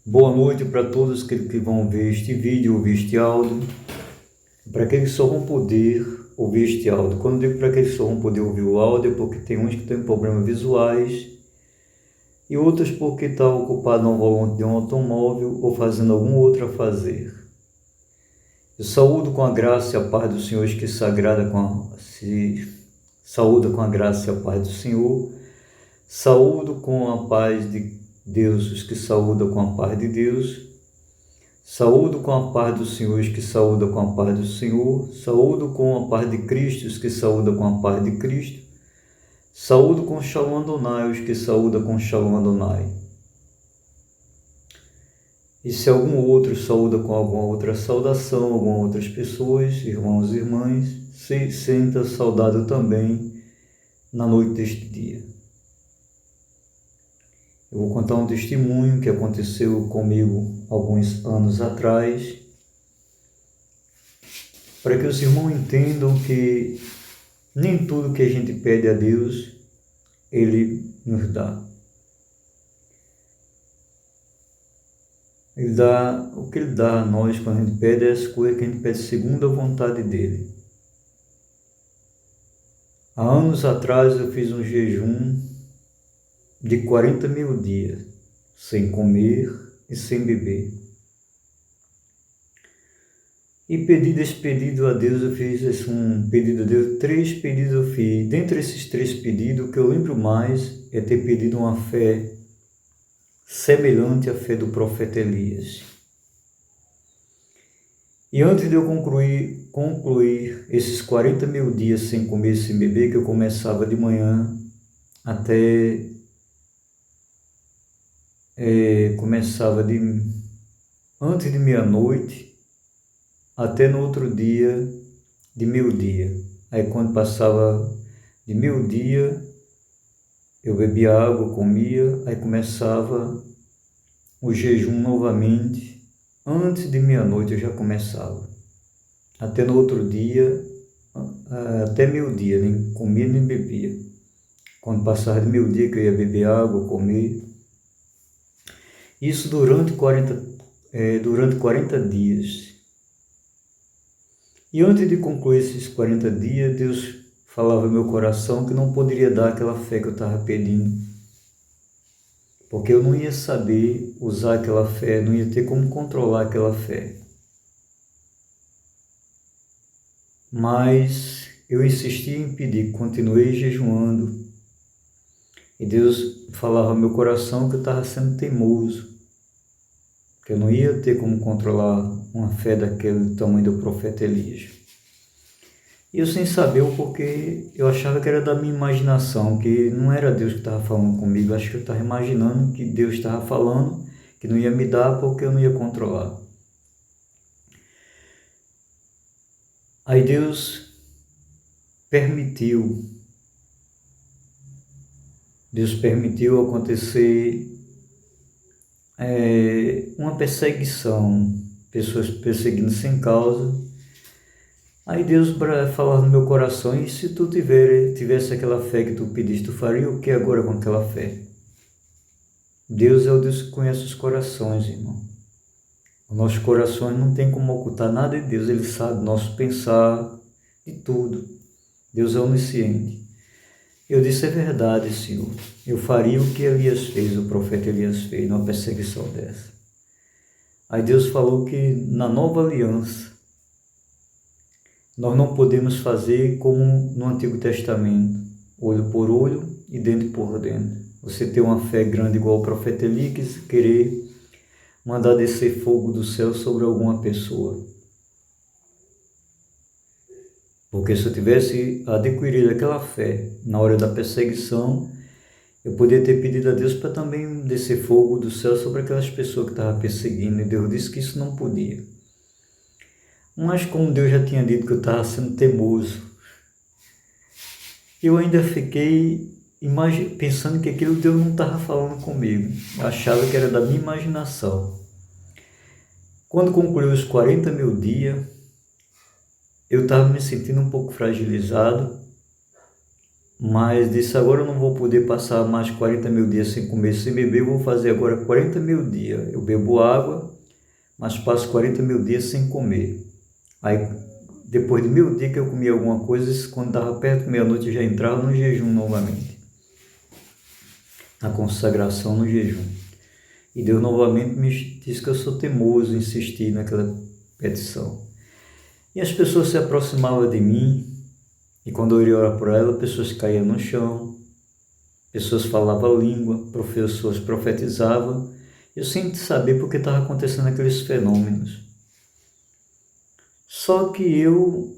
Boa noite para todos que vão ver este vídeo, ouvir este áudio. Para aqueles que só vão poder ouvir este áudio. Quando eu digo para aqueles que só vão poder ouvir o áudio, é porque tem uns que têm problemas visuais e outros porque estão ocupados no volante de um automóvel ou fazendo algum outro a fazer. Eu saúdo com a graça e a paz do Senhor, que saúda com a graça e a paz do Senhor. Saúdo com a paz de Deus os que saúdam com a paz de Deus. Saúdo com a paz do Senhor os que saúdam com a paz do Senhor. Saúdo com a paz de Cristo os que saúdam com a paz de Cristo. Saúdo com Shalom Adonai os que saúdam com Shalom Adonai. E se algum outro saúda com alguma outra saudação, algumas outras pessoas, irmãos e irmãs, se sinta saudado também na noite deste dia. Eu vou contar um testemunho que aconteceu comigo alguns anos atrás, para que os irmãos entendam que nem tudo que a gente pede a Deus, Ele nos dá. O que Ele dá a nós quando a gente pede é as coisas que a gente pede segundo a vontade dEle. Há anos atrás eu fiz um jejum de 40 mil dias, sem comer e sem beber. E pedi esse pedido a Deus, eu fiz um pedido a Deus, 3 pedidos eu fiz. Dentre esses 3 pedidos, o que eu lembro mais é ter pedido uma fé semelhante à fé do profeta Elias. E antes de eu concluir esses 40 mil dias sem comer e sem beber, que eu começava de manhã até antes de meia-noite até no outro dia de meio-dia. Aí quando passava de meio-dia, eu bebia água, comia, aí começava o jejum novamente. Antes de meia-noite eu já começava. Até no outro dia, até meio-dia, nem comia nem bebia. Quando passava de meio-dia que eu ia beber água, comer. Isso durante 40 dias. E antes de concluir esses 40 dias, Deus falava no meu coração que não poderia dar aquela fé que eu estava pedindo. Porque eu não ia saber usar aquela fé, não ia ter como controlar aquela fé. Mas eu insisti em pedir, continuei jejuando. E Deus falava no meu coração que eu estava sendo teimoso, que eu não ia ter como controlar uma fé daquele tamanho do profeta Elias. E eu sem saber o porquê, eu achava que era da minha imaginação, que não era Deus que estava falando comigo, eu acho que eu estava imaginando que Deus estava falando, que não ia me dar porque eu não ia controlar. Aí Deus permitiu acontecer uma perseguição, pessoas perseguindo sem causa. Aí Deus falava no meu coração, e se tu tivesse aquela fé que tu pediste, tu faria o que agora com aquela fé? Deus é o Deus que conhece os corações, irmão. Os nossos corações não tem como ocultar nada de Deus, Ele sabe nosso pensar, de tudo. Deus é onisciente. Eu disse, é verdade, Senhor. Eu faria o que Elias fez, o profeta Elias fez, numa perseguição dessa. Aí Deus falou que na nova aliança, nós não podemos fazer como no Antigo Testamento, olho por olho e dente por dente. Você ter uma fé grande igual o profeta Elias, querer mandar descer fogo do céu sobre alguma pessoa. Porque se eu tivesse adquirido aquela fé na hora da perseguição, eu poderia ter pedido a Deus para também descer fogo do céu sobre aquelas pessoas que estavam perseguindo, e Deus disse que isso não podia. Mas como Deus já tinha dito que eu estava sendo teimoso, eu ainda fiquei pensando que aquilo Deus não estava falando comigo. Eu achava que era da minha imaginação. Quando concluiu os 40 mil dias, eu estava me sentindo um pouco fragilizado, mas disse, agora eu não vou poder passar mais 40 mil dias sem comer, sem beber, eu vou fazer agora 40 mil dias. Eu bebo água, mas passo 40 mil dias sem comer. Aí, depois de 1000 dias que eu comia alguma coisa, quando dava perto de meia-noite, eu já entrava no jejum novamente. Na consagração no jejum. E Deus novamente me disse que eu sou teimoso, insistir naquela petição. E as pessoas se aproximavam de mim, e quando eu ia orar por ela, pessoas caíam no chão, pessoas falavam língua, pessoas profetizavam. Eu sem saber porque estava acontecendo aqueles fenômenos. Só que eu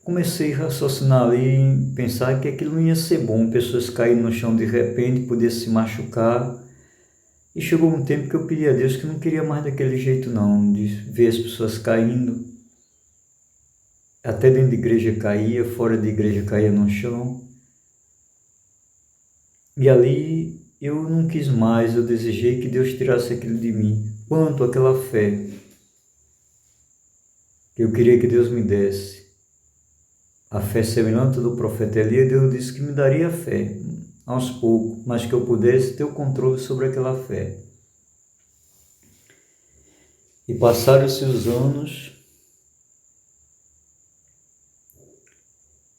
comecei a raciocinar ali, pensar que aquilo não ia ser bom, pessoas caírem no chão de repente, poder se machucar. E chegou um tempo que eu pedi a Deus que não queria mais daquele jeito não, de ver as pessoas caindo. Até dentro de igreja caía, fora de igreja caía no chão. E ali eu não quis mais, eu desejei que Deus tirasse aquilo de mim. Quanto àquela fé que eu queria que Deus me desse. A fé semelhante do profeta Elias, Deus disse que me daria fé, aos poucos, mas que eu pudesse ter o controle sobre aquela fé. E passaram-se os anos,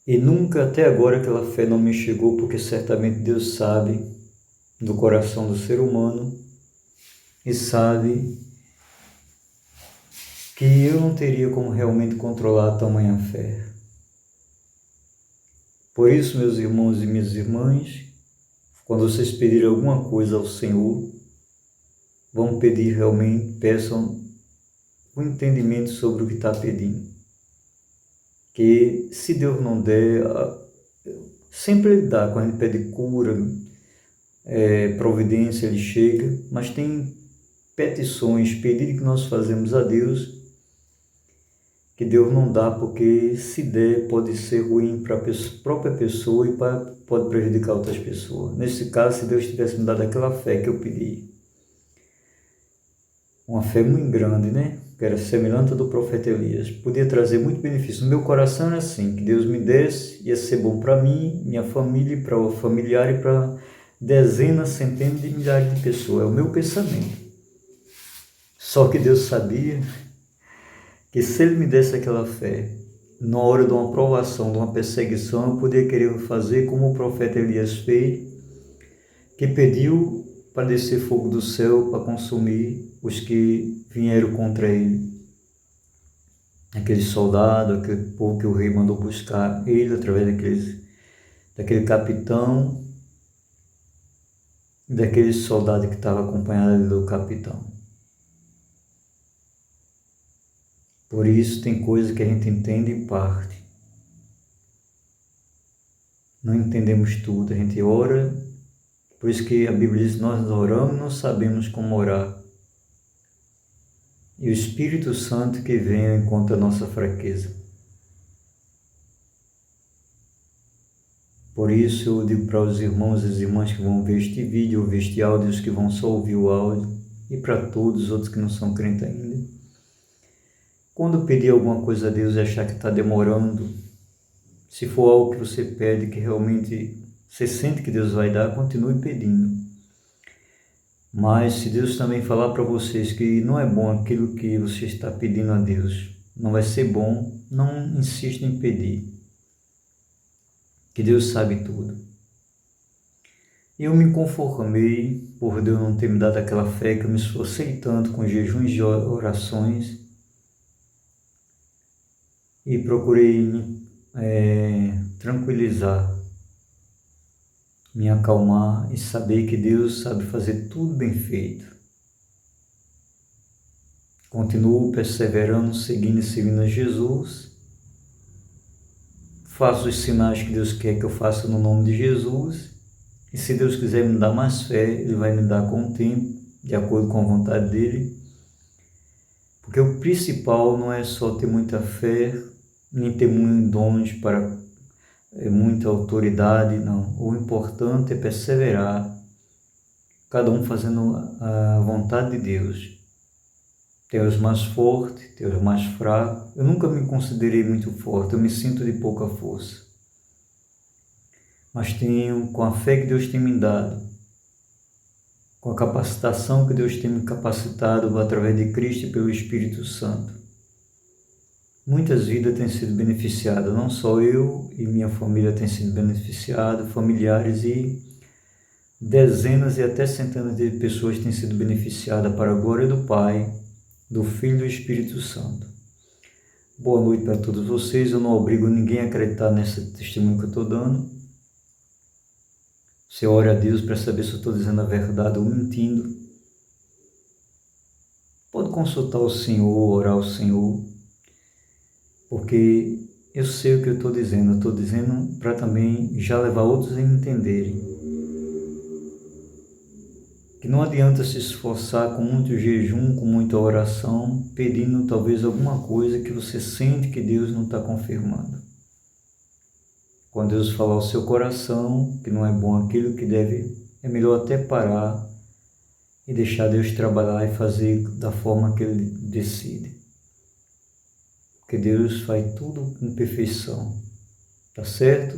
e nunca até agora aquela fé não me chegou, porque certamente Deus sabe do coração do ser humano e sabe que eu não teria como realmente controlar tamanha fé. Por isso, meus irmãos e minhas irmãs, quando vocês pedirem alguma coisa ao Senhor, vão pedir realmente, peçam o entendimento sobre o que está pedindo. Que se Deus não der, sempre Ele dá, quando Ele pede cura, providência, Ele chega, mas tem petições, pedidos que nós fazemos a Deus, que Deus não dá, porque se der pode ser ruim para a própria pessoa e pode prejudicar outras pessoas. Nesse caso, se Deus tivesse me dado aquela fé que eu pedi, uma fé muito grande, né? Que era semelhante do profeta Elias, podia trazer muito benefício. No meu coração era assim, que Deus me desse, ia ser bom para mim, minha família, para o familiar e para dezenas, centenas de milhares de pessoas. É o meu pensamento. Só que Deus sabia que se Ele me desse aquela fé, na hora de uma provação, de uma perseguição, eu poderia querer fazer como o profeta Elias fez, que pediu para descer fogo do céu para consumir os que vieram contra ele. Aquele soldado, aquele povo que o rei mandou buscar ele através daquele capitão e daquele soldado que estava acompanhado do capitão. Por isso tem coisa que a gente entende em parte. Não entendemos tudo, a gente ora, por isso que a Bíblia diz, nós oramos e não sabemos como orar. E o Espírito Santo que vem encontra a nossa fraqueza. Por isso eu digo para os irmãos e as irmãs que vão ver este vídeo, ou ver este áudio, os que vão só ouvir o áudio, e para todos os outros que não são crentes ainda, quando pedir alguma coisa a Deus e achar que está demorando, se for algo que você pede, que realmente você sente que Deus vai dar, continue pedindo. Mas se Deus também falar para vocês que não é bom aquilo que você está pedindo a Deus, não vai ser bom, não insista em pedir. Que Deus sabe tudo. Eu me conformei por Deus não ter me dado aquela fé que eu me esforcei tanto com jejuns e orações, e procurei me tranquilizar, me acalmar e saber que Deus sabe fazer tudo bem feito. Continuo perseverando, seguindo e servindo a Jesus. Faço os sinais que Deus quer que eu faça no nome de Jesus. E se Deus quiser me dar mais fé, Ele vai me dar com o tempo, de acordo com a vontade dEle. Porque o principal não é só ter muita fé, nem ter muitos dons para muita autoridade, não. O importante é perseverar, cada um fazendo a vontade de Deus. Tem os mais fortes, tem os mais fracos. Eu nunca me considerei muito forte, eu me sinto de pouca força. mas tenho, com a fé que Deus tem me dado, com a capacitação que Deus tem me capacitado através de Cristo e pelo Espírito Santo, muitas vidas têm sido beneficiadas, não só eu e minha família têm sido beneficiados, familiares e dezenas e até centenas de pessoas têm sido beneficiadas para a glória do Pai, do Filho e do Espírito Santo. Boa noite para todos vocês. Eu não obrigo ninguém a acreditar nesse testemunho que eu estou dando. Você ora a Deus para saber se eu estou dizendo a verdade ou mentindo. Pode consultar o Senhor, orar ao Senhor, porque eu sei o que eu estou dizendo. Eu estou dizendo para também já levar outros a entenderem que não adianta se esforçar com muito jejum, com muita oração, pedindo talvez alguma coisa que você sente que Deus não está confirmando. Quando Deus falar ao seu coração que não é bom aquilo que deve, é melhor até parar e deixar Deus trabalhar e fazer da forma que Ele decide. Porque Deus faz tudo com perfeição. Tá certo?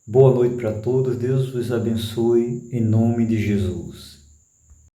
Boa noite para todos. Deus vos abençoe em nome de Jesus.